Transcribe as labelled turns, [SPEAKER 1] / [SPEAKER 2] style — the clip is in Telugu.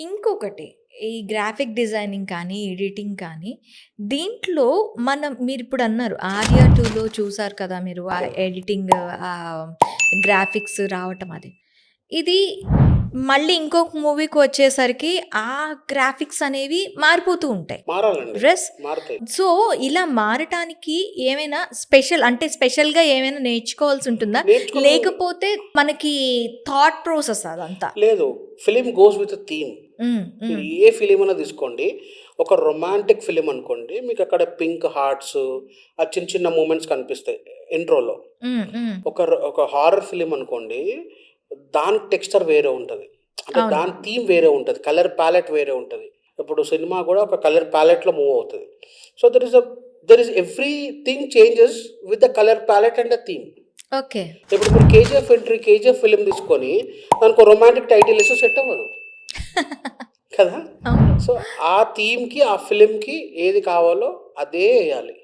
[SPEAKER 1] ఇంకొకటి ఈ గ్రాఫిక్ డిజైనింగ్ కానీ, ఎడిటింగ్ కానీ దీంట్లో మీరిప్పుడు అన్నారు 'ఆర్య 2'లో చూసారు కదా మీరు ఆ
[SPEAKER 2] అవును.
[SPEAKER 1] ఎడిటింగ్ గ్రాఫిక్స్ రావటం అది. ఇది మళ్ళీ ఇంకొక మూవీకి వచ్చేసరికి ఆ గ్రాఫిక్స్ అనేవి మారిపోతూ ఉంటాయి.
[SPEAKER 2] మారాలండి.
[SPEAKER 1] రెస్
[SPEAKER 2] మారతాయి.
[SPEAKER 1] సో, ఇలా మారటానికి ఏమైనా స్పెషల్‌గా ఏమైనా నేర్చుకోవాల్సి ఉంటుందా?
[SPEAKER 2] నేర్చుకునే
[SPEAKER 1] లేకపోతే మనకి థాట్ ప్రాసెస్ అదంతా?
[SPEAKER 2] లేదు. Film goes with theme.
[SPEAKER 1] హ్మ్.
[SPEAKER 2] మీరు
[SPEAKER 1] హ్మ్.
[SPEAKER 2] ఏ ఫిల్మ్ అన్నా తీసుకోండి. ఒక రొమాంటిక్ ఫిల్మ్ అనుకోండి. మీకక్కడ పింక్ హార్ట్స్, ఆ చిన్న చిన్న మూమెంట్స్ కనిపిస్తాయి ఇంట్రోలో.
[SPEAKER 1] హ్మ్. హ్మ్.
[SPEAKER 2] ఒక హారర్ ఫిల్మ్ అనుకోండి. దాని టెక్స్చర్ వేరే ఉంటది. అంటే
[SPEAKER 1] అవును.
[SPEAKER 2] దాని థీమ్ వేరే ఉంటది. కలర్ ప్యాలెట్ వేరే ఉంటది. ఇప్పుడు సినిమా గూడా ఒక కలర్ ప్యాలెట్‌లో మూవ్ అవుతది. So, there is everything changes with the colour palette and the theme.
[SPEAKER 1] Okay.
[SPEAKER 2] ఇప్పుడు మీరు 'కేజీఎఫ్' ఫిల్మ్ తీసుకొని దానికో రొమాంటిక్ టైటిల్ ఇస్తే సెట్ అవ్వదు. కదా!
[SPEAKER 1] అవును.
[SPEAKER 2] సో, ఆ థీమ్‌కి, ఆ ఫిల్మ్‌కి ఏది కావాలో అదే ఎయాలి.